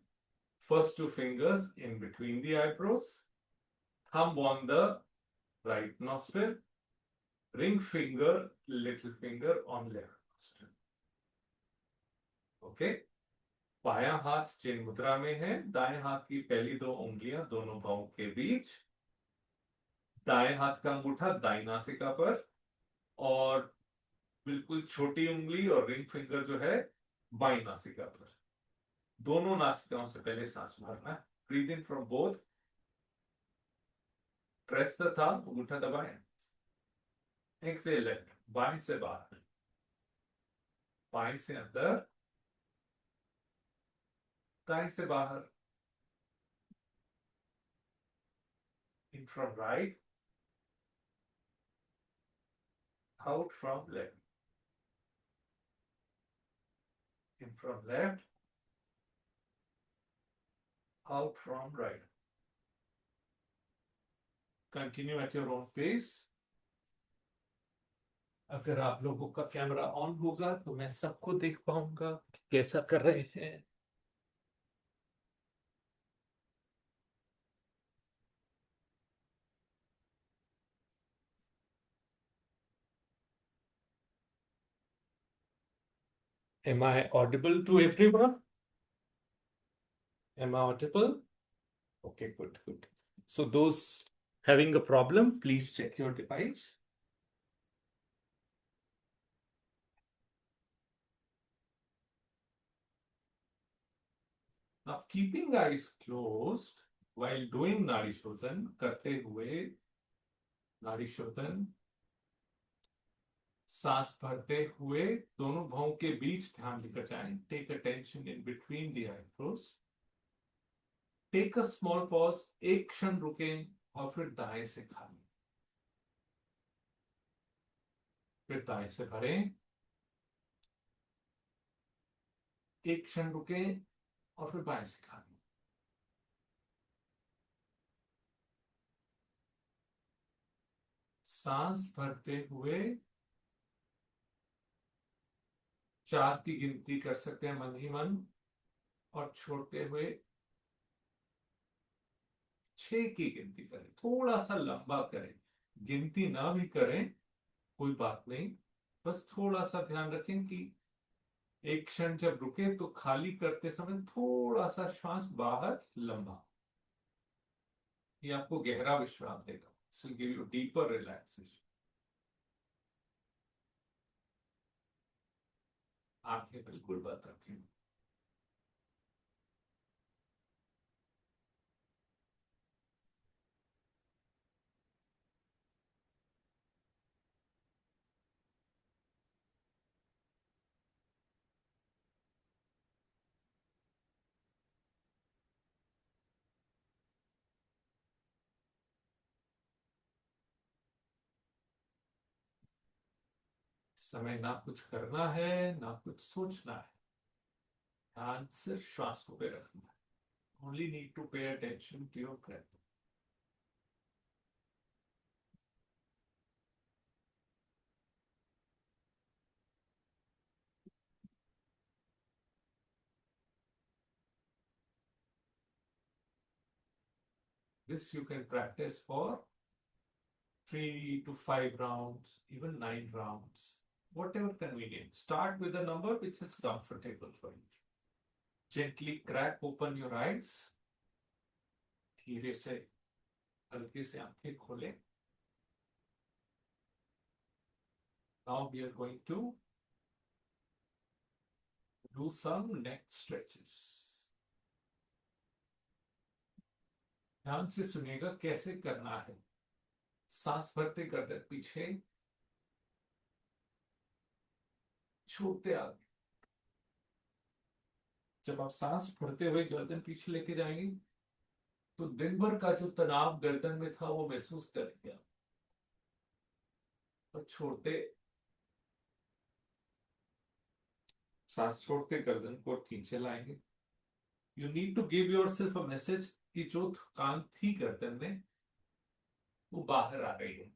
[SPEAKER 1] first two fingers in between the eyebrows, thumb on the right nostril, ring finger, little finger on left nostril. Okay? बायां हाथ चिन मुद्रा में है, दाएं हाथ की पहली दो उंगलियां दोनों पांवों के बीच, दाएं हाथ का अंगूठा दाईं नासिका पर और बिल्कुल छोटी उंगली और रिंग फिंगर जो है बाईं नासिका पर. दोनों नासिकाओं से पहले सांस भरना. Breathe in from both. Press the thumb, अंगूठा दबाएं. एक्सेल लेफ्ट, बाएं से बाहर, बाएं से अंदर, दाएं से बाहर. In from right, out from left. In from left, out from right. Continue at your own pace. अगर आप लोगों का कैमरा ऑन होगा तो मैं सबको देख पाऊंगा कैसा कर रहे हैं. Am I audible to everyone? Am I audible? Okay, good, good. So those having a problem, please check your device. Now, keeping eyes closed while doing Nadi Shodhan, करते हुए नाड़ी शोधन, सांस भरते हुए दोनों भौं के बीच ध्यान लेकर जाएं. Take attention in between the eyebrows. Take a small pause, एक क्षण रुकें और फिर दाएं से खाली, फिर दाएं से भरें. एक क्षण रुके और फिर बाएं से खाएं। सांस भरते हुए 4 की गिनती कर सकते हैं मन ही मन, और छोड़ते हुए 6 की गिनती करें। थोड़ा सा लंबा करें, गिनती ना भी करें कोई बात नहीं, बस थोड़ा सा ध्यान रखें कि एक क्षण जब रुके तो खाली करते समय थोड़ा सा श्वास बाहर लंबा। ये आपको गहरा विश्राम देगा। This will give you deeper relaxation. आंखें बिल्कुल बंद रखें। समय ना कुछ करना है ना कुछ सोचना है, ध्यान सिर्फ श्वास को पे रखना है। Only need to pay attention to your breath. This you can practice for 3 to 5 rounds, even 9 rounds, whatever convenient. Start with a number which is comfortable for you. Gently crack open your eyes. धीरे से हल्के से आंखें खोलें। Now we are going to do some neck stretches. ध्यान से सुनिएगा कैसे करना है। सांस भरते गर्दन पीछे, छोड़ते आगे। जब आप सांस भरते हुए गर्दन पीछे लेके जाएंगे तो दिन भर का जो तनाव गर्दन में था वो महसूस करेंगे आप। और छोड़ते, सांस छोड़ते गर्दन को नीचे लाएंगे। You need to give yourself a message कि जो थकान थी गर्दन में वो बाहर आ गई है।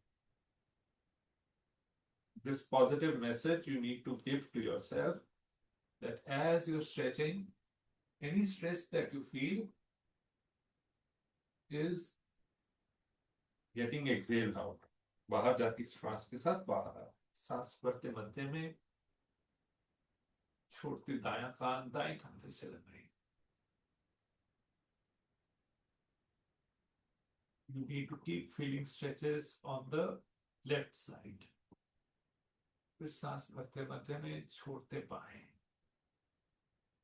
[SPEAKER 1] This positive message you need to give to yourself, that as you're stretching, any stress that you feel is getting exhaled out. बाहर जाती श्वास के साथ बाहर आ। सांस भरते मध्य में, छोड़ते दायां कान दाएं कंधे से लगाएं। You need to keep feeling stretches on the left side. फिर सांस भरते मध्य में छोड़ते बाएं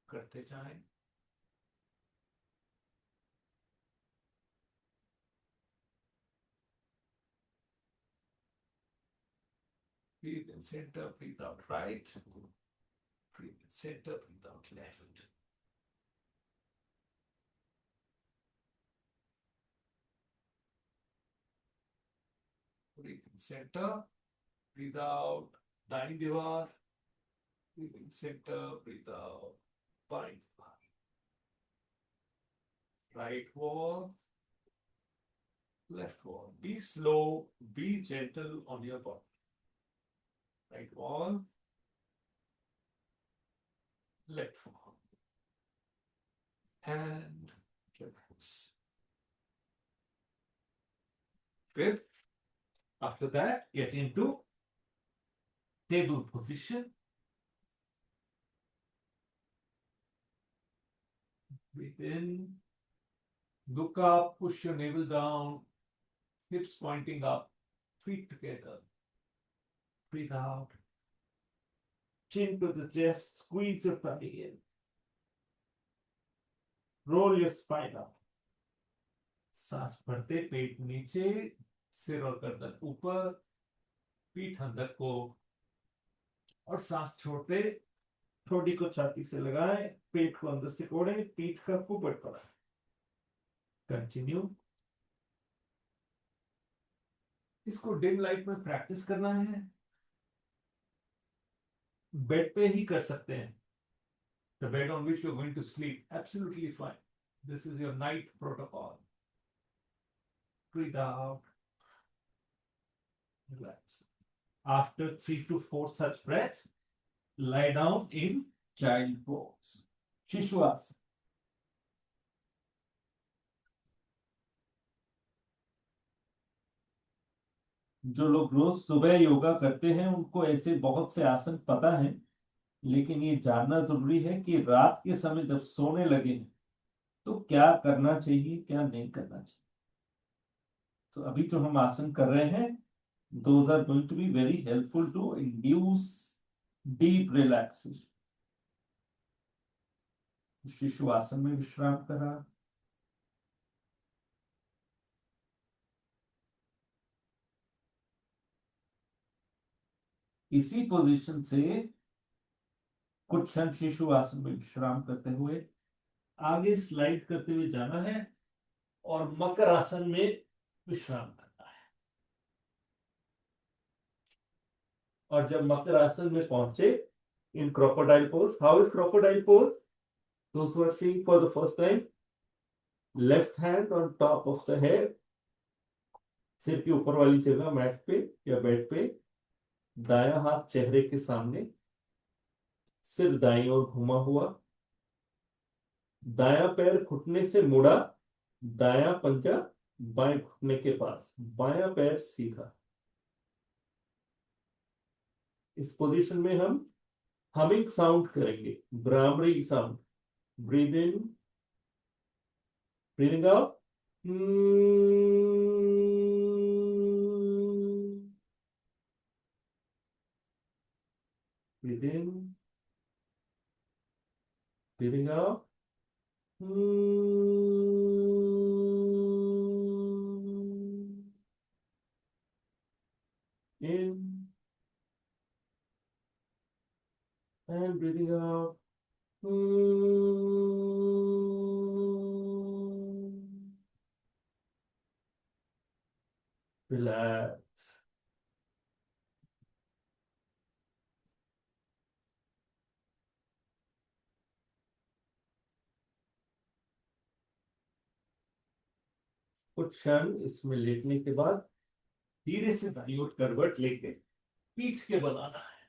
[SPEAKER 1] करते जाएं। Breathe in center, breathe out right. Breathe in center, breathe out left. Breathe in center, breathe out दाईं दीवार। Breathe in center, breathe out बाईं दीवार। Right wall, left wall. Be slow, be gentle on your body. Right wall, left wall. And relax. Good. After that, get into table position. Breathe in, look up, push your navel down, hips pointing up, feet together. Breathe out, chin to the chest, squeeze your tummy in. Roll your spine up. सांस भरते पेट नीचे, सिर और गर्दन ऊपर, पीठ अंदर को, और सांस छोड़ते ठोड़ी को छाती से लगाएं, पेट को अंदर से कोड़ें, पीठ का ऊपर पड़ा। कंटिन्यू। इसको डिम लाइट में प्रैक्टिस करना है, बेड पे ही कर सकते हैं। the bed on which you're going to sleep. Absolutely fine. This is your night protocol. Breathe out, relax. After 3 to 4 such breaths, lie down in child pose. Shishwasana. जो लोग रोज सुबह योगा करते हैं उनको ऐसे बहुत से आसन पता है, लेकिन ये जानना जरूरी है कि रात के समय जब सोने लगे तो क्या करना चाहिए, क्या नहीं करना चाहिए। तो अभी जो हम आसन कर रहे हैं, those are going to be very helpful to induce deep relaxation. शिशु आसन में विश्राम करा, इसी पोजीशन से कुछ क्षण शिशु आसन में विश्राम करते हुए आगे स्लाइड करते हुए जाना है और मकर आसन में विश्राम करना है। और जब मकर आसन में पहुंचे, in crocodile pose, how is crocodile pose? Those who are seeing for the first time, left hand on top of the head, सिर की ऊपर वाली जगह मैट पे या बेड पे, दायां हाथ चेहरे के सामने, सिर दाईं ओर घुमा हुआ, दायां पैर घुटने से मुड़ा, दायां पंजा बाएं घुटने के पास, बायां पैर सीधा। इस पोजीशन में हम हमिंग साउंड करेंगे, bhramari sound. Breathe in, breathing out, breathe in, breathing out, in and breathing out. Relax. कुछ क्षण इसमें लेटने के बाद धीरे से दाईं ओर करवट लेके पीठ के बल आना है।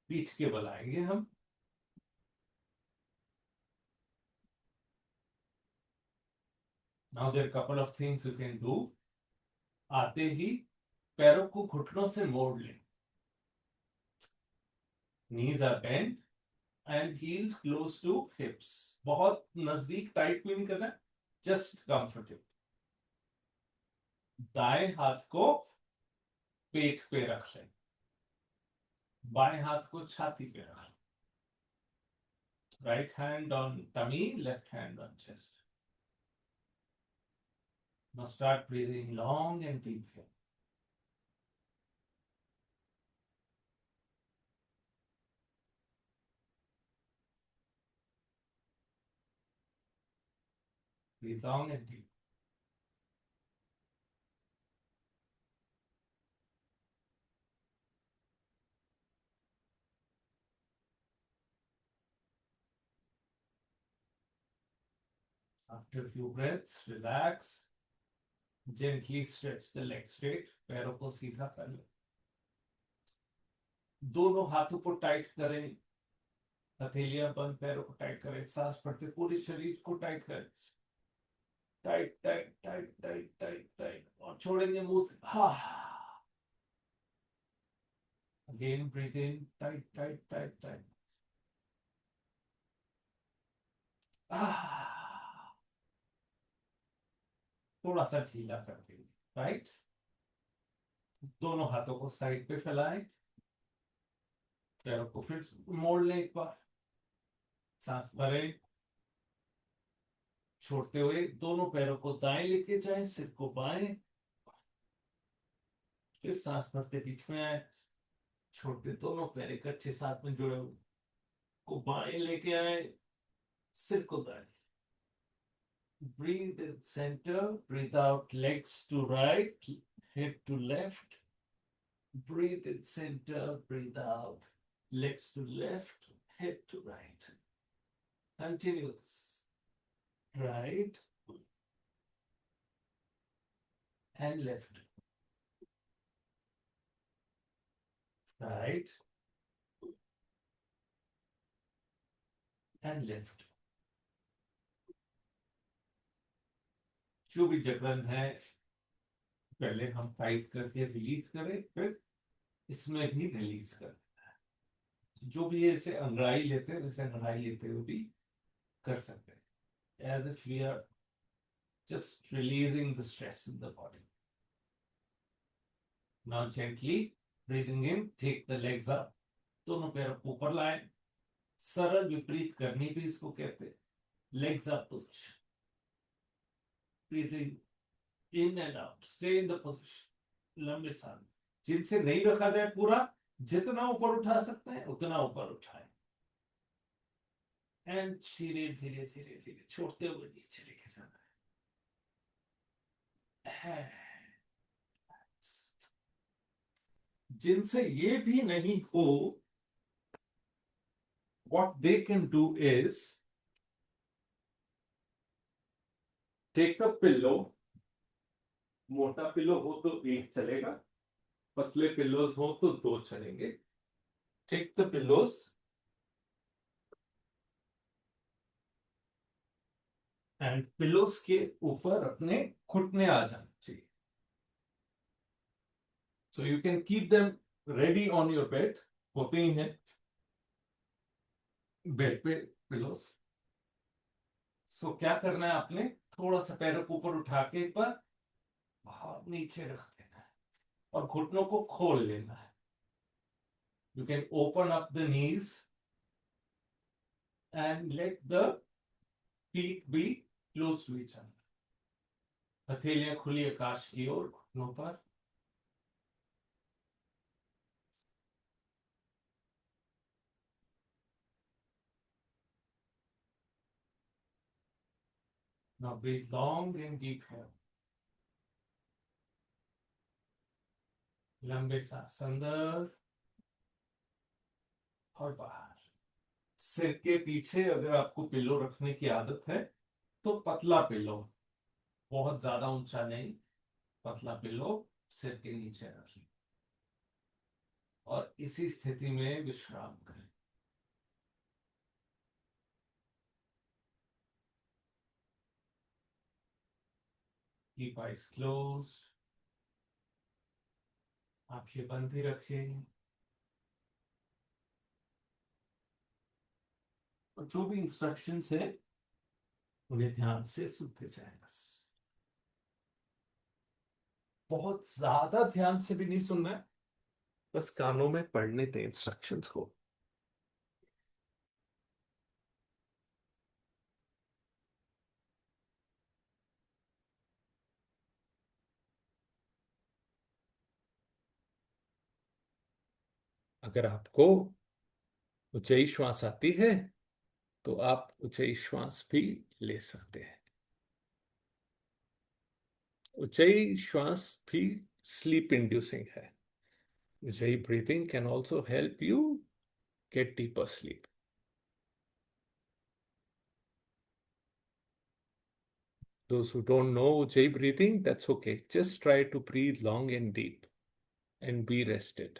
[SPEAKER 1] पीठ के बल आएंगे हम। Now there are a couple of things you can do. आते ही पैरों को घुटनों से मोड़ लें। Knees are bent and heels close to hips. बहुत नजदीक टाइट भी नहीं करना, जस्ट कंफर्टेबल। दाएं हाथ को पेट पे रख लें, बाएं हाथ को छाती पे रख लें। Right hand on tummy, left hand on chest. Now start breathing long and deep. Breathe long and deep. After a few breaths, relax. Gently stretch the legs straight. पैरों को सीधा कर लें। दोनों हाथों को टाइट करें, हथेलियां बंद, पैरों को टाइट करें। सांस भरते पूरे शरीर को टाइट करें। Tight tight tight tight tight tight, और छोड़ेंगे मुंह से। हा। Again breathe in, tight tight tight tight. थोड़ा सा ढीला कर देंगे। राइट, दोनों हाथों को साइड पे फैलाएं, पैरों को फिर मोड़ लें एक बार। सांस भरें, छोड़ते हुए दोनों पैरों को दाएं लेके जाएं, सिर को बाएं, फिर सांस भरते बीच में आए, छोड़ते दोनों पैर इकट्ठे साथ में जुड़े हुए को बाएं लेके आए, सिर को दाएं। Breathe in center, breathe out, legs to right, head to left. Breathe in center, breathe out. Legs to left, head to right. Continue this. Right and left. Right and left. जो भी जगह है पहले हम टाइट करके release करें, फिर इसमें भी रिलीज करें। जो भी ऐसे अंगड़ाई लेते हैं वैसे अंगड़ाई लेते हुए भी कर सकते हैं। As if we are just releasing the stress in the body. Now gently breathing in, take the legs up, दोनों पैर ऊपर लाए। सरल विपरीत करनी भी इसको कहते हैं। Legs up position, breathing in and out, stay in the position लंबे सांस। जिनसे नहीं रखा जाए पूरा, जितना ऊपर उठा सकते हैं उतना ऊपर उठाएं। एंड धीरे धीरे धीरे धीरे छोड़ते हुए नीचे लेके जाना है। जिनसे ये भी नहीं हो, what they can do is take a pillow। मोटा पिलो हो तो एक चलेगा, पतले पिलोज हो तो दो चलेंगे। Take the pillows and pillows के ऊपर अपने घुटने आ जाना चाहिए। So you can keep them ready on your bed. होते ही हैं बेड पे पिलोज। सो क्या करना है आपने, थोड़ा सा पैरों को ऊपर उठा के एक बार बहुत नीचे रख देना है और घुटनों को खोल लेना है। You can open up the knees and let the feet be close to each other. हथेलियां खुली आकाश की ओर, घुटनों पर। Now breathe long and deep here. लंबे सांस अंदर और बाहर। सिर के पीछे अगर आपको पिलो रखने की आदत है तो पतला पिलो, बहुत ज्यादा ऊंचा नहीं, पतला पिलो सिर के नीचे रखिए और इसी स्थिति में विश्राम करें। कीप आइज क्लोज, आंखें बंद ही रखें और जो भी इंस्ट्रक्शंस है उन्हें ध्यान से सुनते जाएं। बस बहुत ज्यादा ध्यान से भी नहीं सुनना है, बस कानों में पढ़ने दें इंस्ट्रक्शंस को। अगर आपको ऊंचाई श्वास आती है तो आप ऊंचाई श्वास भी ले सकते हैं। ऊंचाई श्वास भी स्लीप इंड्यूसिंग है। ऊंचाई breathing can also help you get deeper sleep. Those who don't know ujjayi breathing, that's okay. Just try to breathe long and deep and be rested.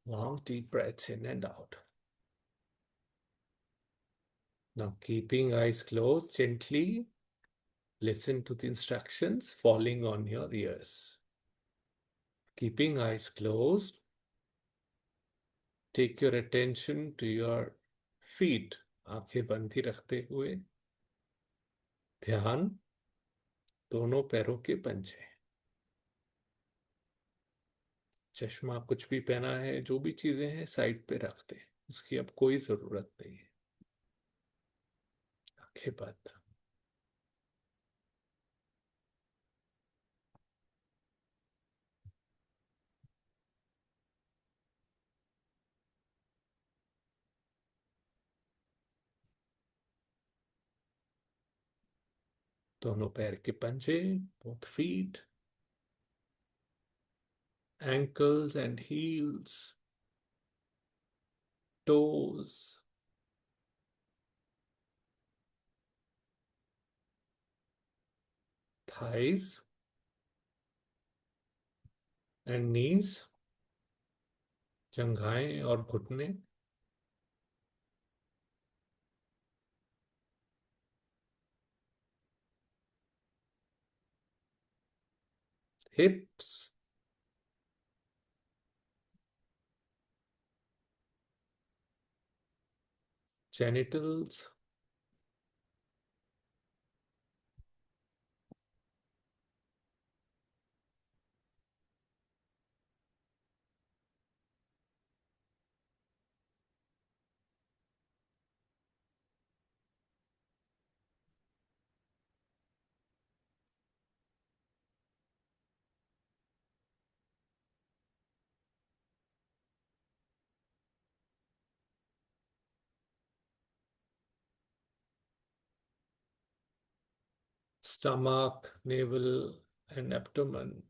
[SPEAKER 1] Long, deep breaths in and out. Now, keeping eyes closed, gently listen to the instructions falling on your ears. Keeping eyes closed, take your attention to your feet. आंखें बंद ही रखते हुए ध्यान दोनों पैरों के पंजे। चश्मा कुछ भी पहना है, जो भी चीजें हैं साइड पे रखते हैं, उसकी अब कोई जरूरत नहीं है। आंखें बंद। दोनों पैर के पंजे, both feet, ankles and heels, toes, thighs and knees, जंघाएं और घुटने, hips, genitals, stomach, navel and abdomen,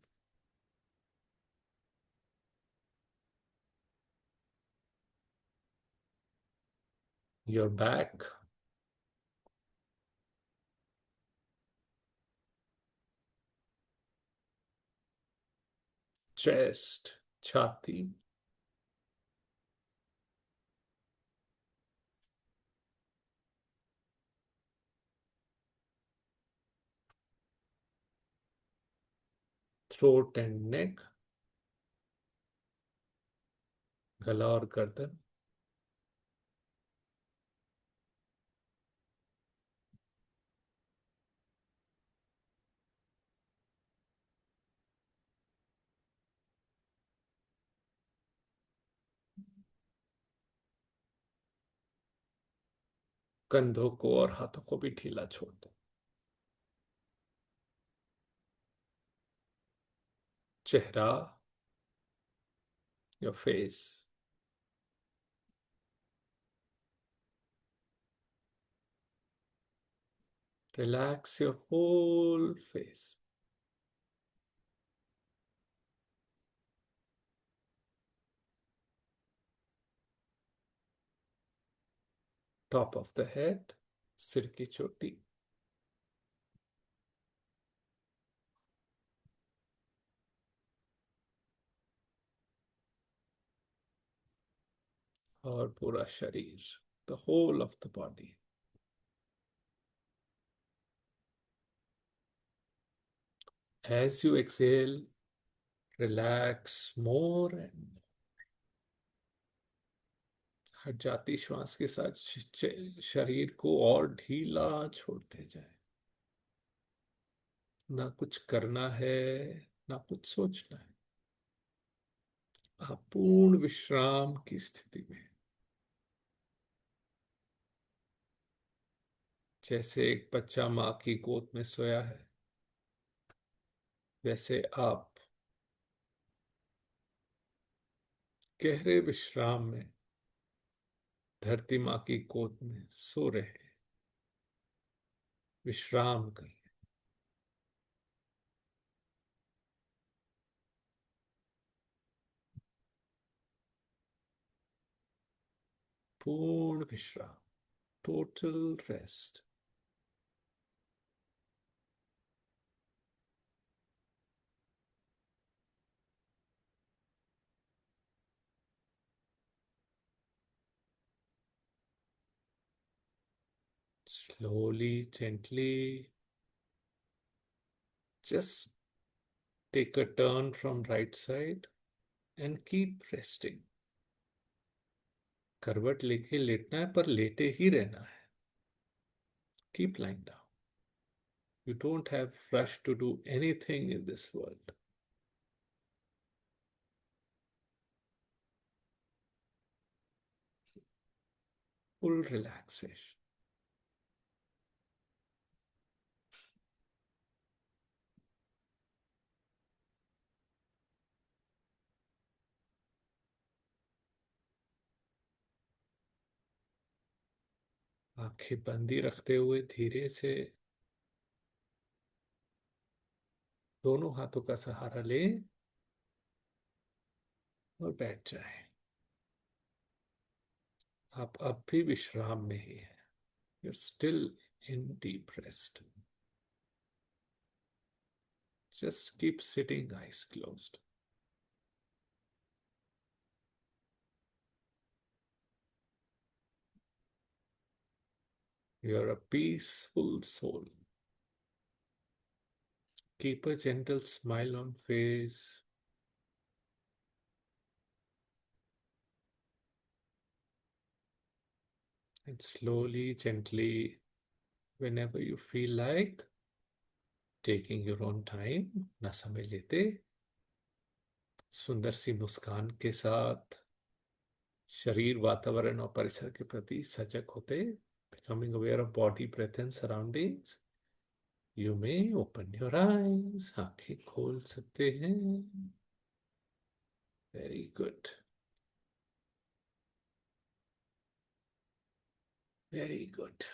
[SPEAKER 1] your back, chest, छाती, throat and neck, गला और गर्दन, कंधों को और हाथों को भी ढीला छोड़ दो, चेहरा, your face, relax your whole face, top of the head, सिर की चोटी, और पूरा शरीर, the whole of the body. As you exhale, relax more and हट जाती श्वास के साथ शरीर को और ढीला छोड़ते जाए। ना कुछ करना है, ना कुछ सोचना है। आप पूर्ण विश्राम की स्थिति में, जैसे एक बच्चा माँ की गोद में सोया है, वैसे आप गहरे विश्राम में धरती माँ की गोद में सो रहे हैं, विश्राम कर, पूर्ण विश्राम, total rest. Slowly, gently, just take a turn from right side and keep resting. करवट लेके लेटना है, पर लेटे ही रहना है। Keep lying down. You don't have rush to do anything in this world. Full relaxation. आंखें बंदी रखते हुए धीरे से दोनों हाथों का सहारा लें और बैठ जाएं। आप अब भी विश्राम में ही हैं। You're still in deep rest. Just keep sitting, eyes closed. You're a peaceful soul. Keep a gentle smile on face and slowly, gently, whenever you feel like taking your own time, ना समय लेते, सुंदर सी मुस्कान के साथ शरीर, वातावरण और परिसर के प्रति सजग होते, becoming aware of body, breath and surroundings, you may open your eyes. आंखें खोल सकते हैं। Very good. Very good.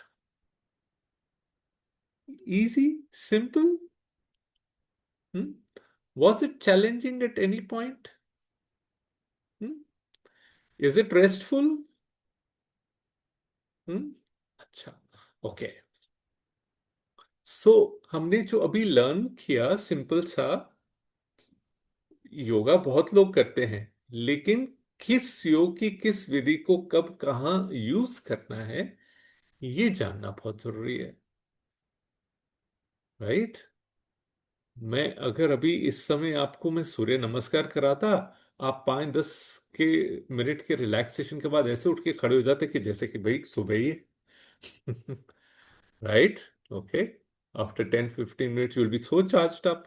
[SPEAKER 1] Easy, simple. Hmm? Was it challenging at any point? Hmm? Is it restful? Hmm? अच्छा, ओके। सो हमने जो अभी learn किया simple सा, योगा बहुत लोग करते हैं, लेकिन किस योग की किस विधि को कब कहाँ यूज करना है, ये जानना बहुत जरूरी है। राइट? मैं अगर अभी इस समय आपको मैं सूर्य नमस्कार कराता, आप 5-10 के मिनट के रिलैक्सेशन के बाद ऐसे उठ के खड़े हो जाते कि जैसे कि भाई सुबह ही है। Right? Okay. After 10-15 minutes you will be so charged up.